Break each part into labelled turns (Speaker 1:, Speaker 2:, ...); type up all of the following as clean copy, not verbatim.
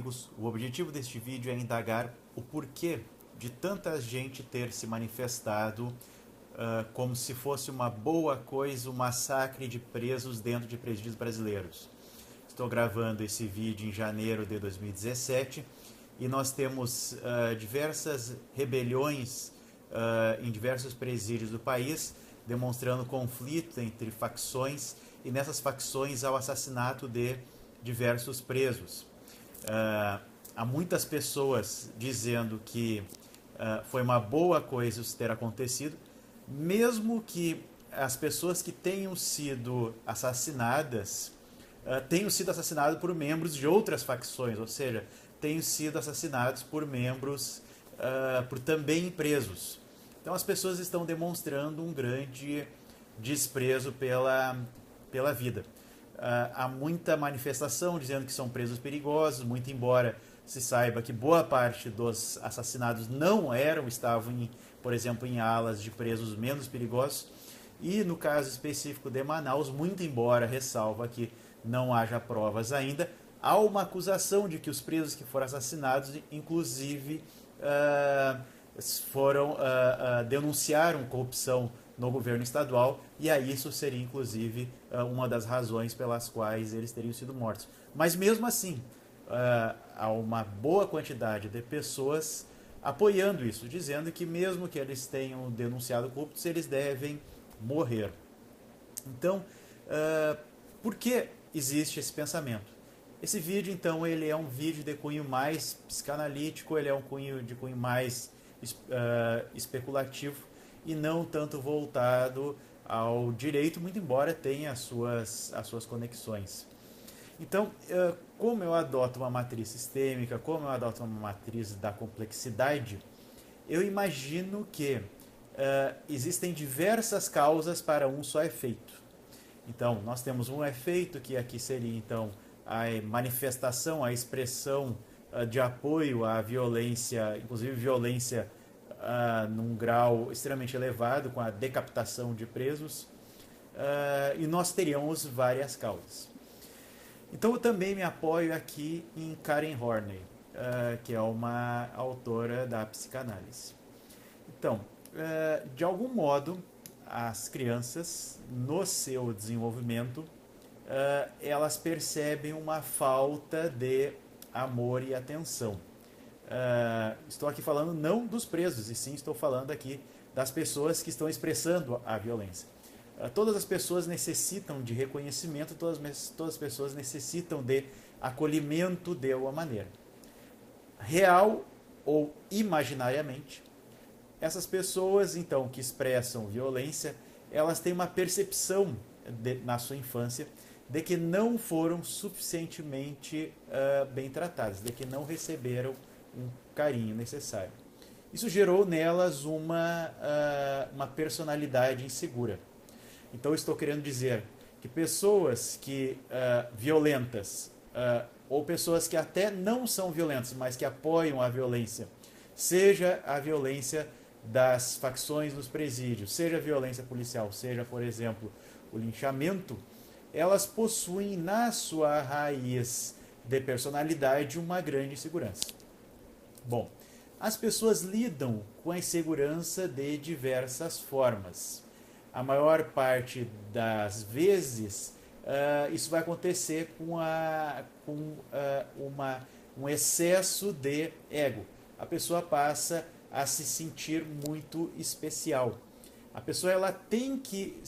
Speaker 1: amigos, o objetivo deste vídeo é indagar o porquê de tanta gente ter se manifestado como se fosse uma boa coisa o massacre de presos dentro de presídios brasileiros. Estou gravando esse vídeo em janeiro de 2017 e nós temos diversas rebeliões em diversos presídios do país, demonstrando conflito entre facções, e nessas facções há o assassinato de diversos presos. Há muitas pessoas dizendo que foi uma boa coisa isso ter acontecido, mesmo que as pessoas que tenham sido assassinadas tenham sido assassinadas por membros de outras facções, ou seja, tenham sido assassinados por membros, por também presos. Então as pessoas estão demonstrando um grande desprezo pela vida. Há muita manifestação dizendo que são presos perigosos, muito embora se saiba que boa parte dos assassinados não estavam, por exemplo, em alas de presos menos perigosos. E no caso específico de Manaus, muito embora ressalva que não haja provas ainda, há uma acusação de que os presos que foram assassinados, inclusive, denunciaram corrupção no governo estadual, e aí isso seria, inclusive, uma das razões pelas quais eles teriam sido mortos. Mas mesmo assim, há uma boa quantidade de pessoas apoiando isso, dizendo que mesmo que eles tenham denunciado corruptos, eles devem morrer. Então, por que existe esse pensamento? Esse vídeo, então, ele é um vídeo de cunho mais psicanalítico, ele é um de cunho mais especulativo e não tanto voltado ao direito, muito embora tenha as suas conexões. Então, como eu adoto uma matriz sistêmica, como eu adoto uma matriz da complexidade, eu imagino que existem diversas causas para um só efeito. Então, nós temos um efeito que aqui seria, então, a manifestação, a expressão de apoio à violência, inclusive violência num grau extremamente elevado, com a decapitação de presos, e nós teríamos várias causas. Então eu também me apoio aqui em Karen Horney, que é uma autora da psicanálise. Então, de algum modo, as crianças, no seu desenvolvimento, elas percebem uma falta de amor e atenção. Estou aqui falando não dos presos, e sim estou falando aqui das pessoas que estão expressando a violência. Todas as pessoas necessitam de reconhecimento, todas as pessoas necessitam de acolhimento de uma maneira. Real ou imaginariamente, essas pessoas, então, que expressam violência, elas têm uma percepção na sua infância de que não foram suficientemente bem tratadas, de que não receberam um carinho necessário. Isso gerou nelas uma personalidade insegura. Então estou querendo dizer que pessoas que violentas, ou pessoas que até não são violentas, mas que apoiam a violência, seja a violência das facções nos presídios, seja a violência policial, seja, por exemplo, o linchamento, elas possuem na sua raiz de personalidade uma grande insegurança. Bom, as pessoas lidam com a insegurança de diversas formas. A maior parte das vezes, isso vai acontecer com um excesso de ego. A pessoa passa a se sentir muito especial. A pessoa ela tem que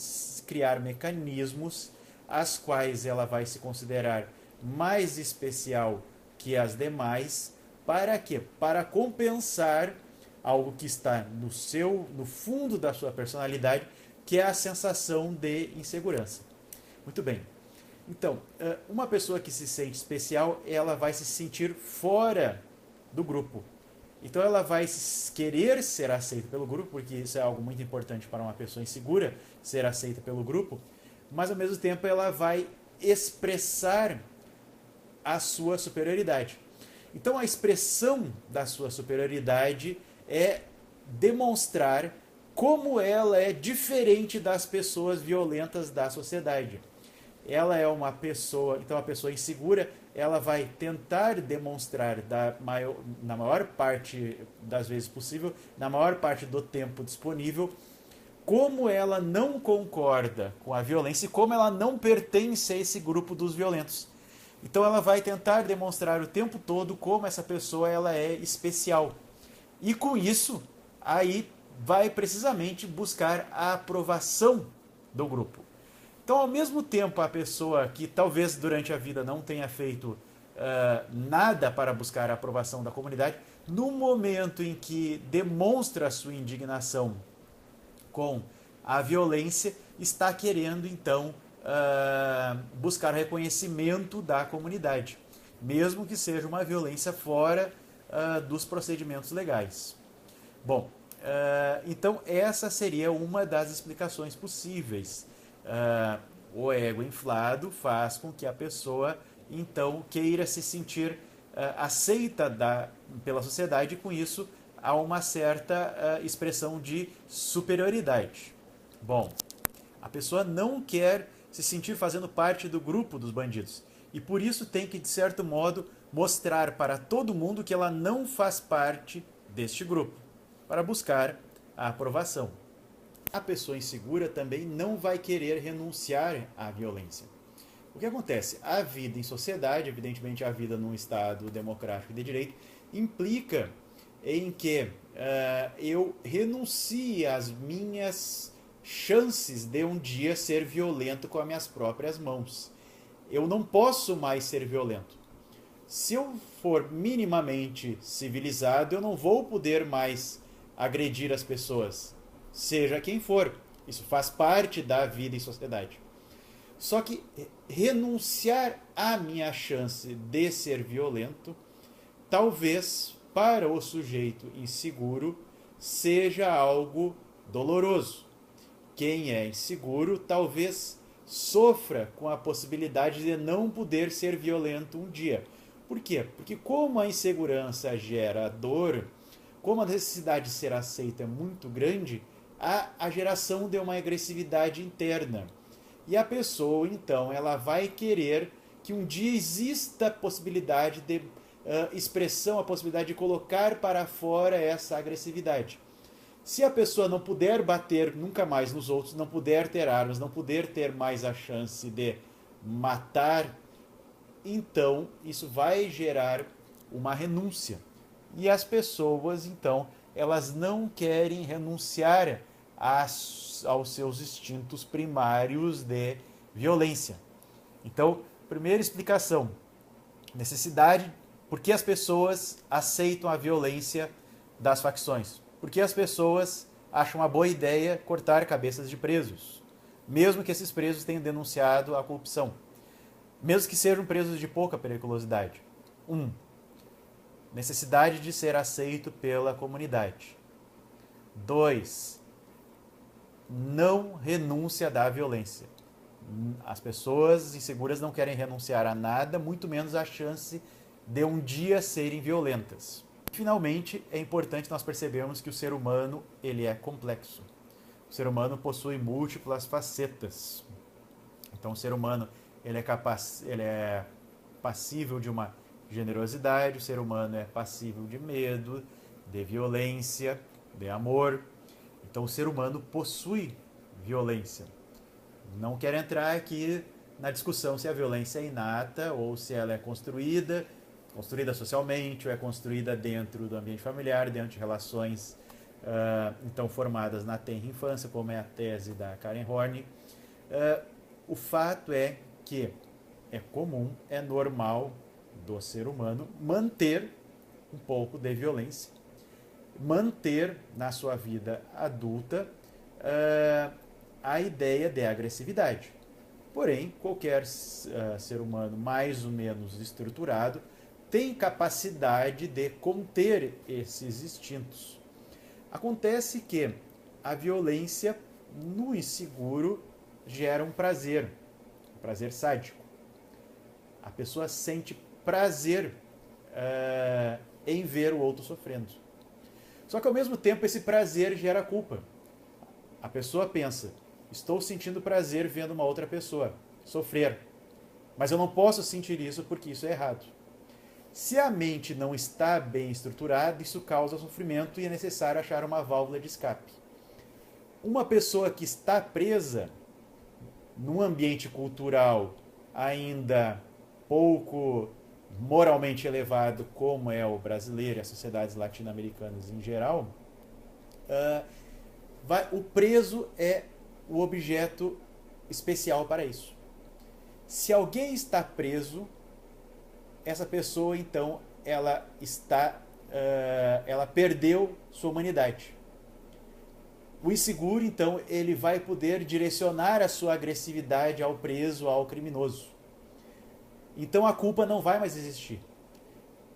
Speaker 1: criar mecanismos as quais ela vai se considerar mais especial que as demais. Para quê? Para compensar algo que está no fundo da sua personalidade, que é a sensação de insegurança. Muito bem. Então, uma pessoa que se sente especial, ela vai se sentir fora do grupo. Então ela vai querer ser aceita pelo grupo, porque isso é algo muito importante para uma pessoa insegura, ser aceita pelo grupo, mas ao mesmo tempo ela vai expressar a sua superioridade. Então a expressão da sua superioridade é demonstrar como ela é diferente das pessoas violentas da sociedade. ela é uma pessoa, então a pessoa insegura, ela vai tentar demonstrar na maior parte das vezes possível, na maior parte do tempo disponível, como ela não concorda com a violência e como ela não pertence a esse grupo dos violentos. Então ela vai tentar demonstrar o tempo todo como essa pessoa ela é especial. E com isso, aí vai precisamente buscar a aprovação do grupo. Então, ao mesmo tempo, a pessoa que talvez durante a vida não tenha feito nada para buscar a aprovação da comunidade, no momento em que demonstra a sua indignação com a violência, está querendo então buscar reconhecimento da comunidade, mesmo que seja uma violência fora dos procedimentos legais. Bom, então essa seria uma das explicações possíveis. O ego inflado faz com que a pessoa então queira se sentir aceita pela sociedade, e com isso há uma certa expressão de superioridade. Bom, a pessoa não quer se sentir fazendo parte do grupo dos bandidos e por isso tem que, de certo modo, mostrar para todo mundo que ela não faz parte deste grupo, para buscar a aprovação. A pessoa insegura também não vai querer renunciar à violência. O que acontece? A vida em sociedade, evidentemente a vida num Estado democrático e de direito, implica em que eu renuncie às minhas chances de um dia ser violento com as minhas próprias mãos. Eu não posso mais ser violento. Se eu for minimamente civilizado, eu não vou poder mais agredir as pessoas, seja quem for. Isso faz parte da vida em sociedade. Só que renunciar à minha chance de ser violento, talvez para o sujeito inseguro seja algo doloroso. Quem é inseguro talvez sofra com a possibilidade de não poder ser violento um dia. Por quê? Porque como a insegurança gera dor, como a necessidade de ser aceito é muito grande, há a geração de uma agressividade interna. E a pessoa, então, ela vai querer que um dia exista a possibilidade de expressão, a possibilidade de colocar para fora essa agressividade. Se a pessoa não puder bater nunca mais nos outros, não puder ter armas, não puder ter mais a chance de matar, então isso vai gerar uma renúncia. E as pessoas, então, elas não querem renunciar aos seus instintos primários de violência. Então, primeira explicação, necessidade, por que as pessoas aceitam a violência das facções? Porque as pessoas acham uma boa ideia cortar cabeças de presos, mesmo que esses presos tenham denunciado a corrupção, mesmo que sejam presos de pouca periculosidade. Necessidade de ser aceito pela comunidade. 2. Não renúncia da violência. As pessoas inseguras não querem renunciar a nada, muito menos a chance de um dia serem violentas. Finalmente, é importante nós percebermos que o ser humano ele é complexo. O ser humano possui múltiplas facetas. Então, o ser humano ele é passível de uma generosidade, o ser humano é passível de medo, de violência, de amor. Então o ser humano possui violência. Não quero entrar aqui na discussão se a violência é inata ou se ela é construída socialmente ou é construída dentro do ambiente familiar, dentro de relações então formadas na tenra infância, como é a tese da Karen Horney. O fato é que é comum, é normal do ser humano manter um pouco de violência, manter na sua vida adulta a ideia de agressividade. Porém, qualquer ser humano mais ou menos estruturado tem capacidade de conter esses instintos. Acontece que a violência no inseguro gera um prazer sádico. A pessoa sente prazer em ver o outro sofrendo. Só que ao mesmo tempo esse prazer gera culpa. A pessoa pensa, estou sentindo prazer vendo uma outra pessoa sofrer. Mas eu não posso sentir isso porque isso é errado. Se a mente não está bem estruturada, isso causa sofrimento e é necessário achar uma válvula de escape. Uma pessoa que está presa num ambiente cultural ainda pouco moralmente elevado, como é o brasileiro e as sociedades latino-americanas em geral, o preso é o objeto especial para isso. Se alguém está preso, essa pessoa então ela perdeu sua humanidade. O inseguro então ele vai poder direcionar a sua agressividade ao preso, ao criminoso. Então a culpa não vai mais existir.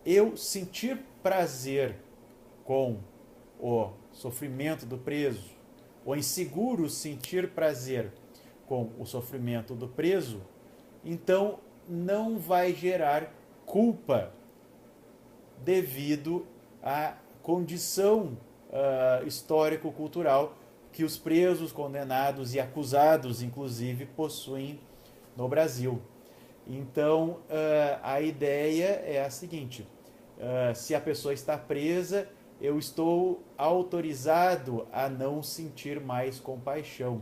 Speaker 1: Eu sentir prazer com o sofrimento do preso, o inseguro sentir prazer com o sofrimento do preso, então não vai gerar culpa devido à condição histórico-cultural que os presos, condenados e acusados, inclusive, possuem no Brasil. Então, a ideia é a seguinte: se a pessoa está presa, eu estou autorizado a não sentir mais compaixão.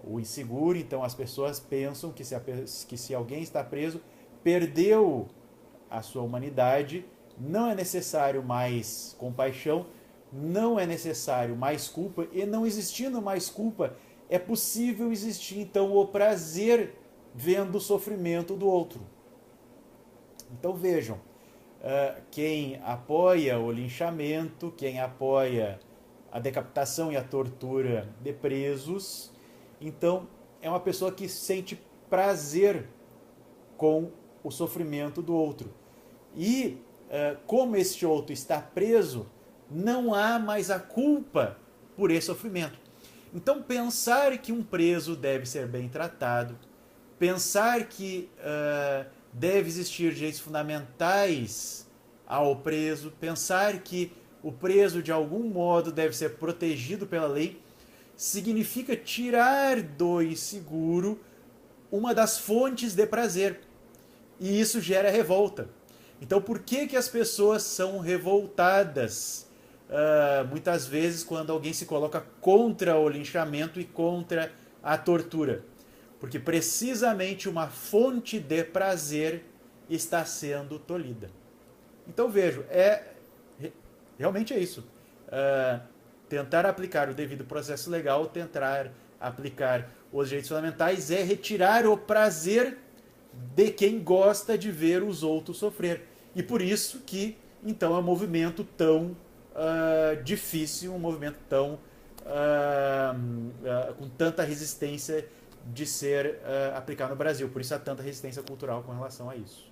Speaker 1: O inseguro, então, as pessoas pensam que se alguém está preso, perdeu a sua humanidade, não é necessário mais compaixão, não é necessário mais culpa, e não existindo mais culpa, é possível existir, então, o prazer vendo o sofrimento do outro. Então vejam, quem apoia o linchamento, quem apoia a decapitação e a tortura de presos, então é uma pessoa que sente prazer com o sofrimento do outro. E como este outro está preso, não há mais a culpa por esse sofrimento. Então pensar que um preso deve ser bem tratado, pensar que deve existir direitos fundamentais ao preso, pensar que o preso de algum modo deve ser protegido pela lei, significa tirar do inseguro uma das fontes de prazer. E isso gera revolta. Então por que as pessoas são revoltadas muitas vezes quando alguém se coloca contra o linchamento e contra a tortura? Porque precisamente uma fonte de prazer está sendo tolhida. Então vejo, realmente é isso. Tentar aplicar o devido processo legal, tentar aplicar os direitos fundamentais é retirar o prazer de quem gosta de ver os outros sofrer. E por isso que, então, é um movimento tão difícil, um movimento tão com tanta resistência de ser aplicado no Brasil. Por isso há tanta resistência cultural com relação a isso.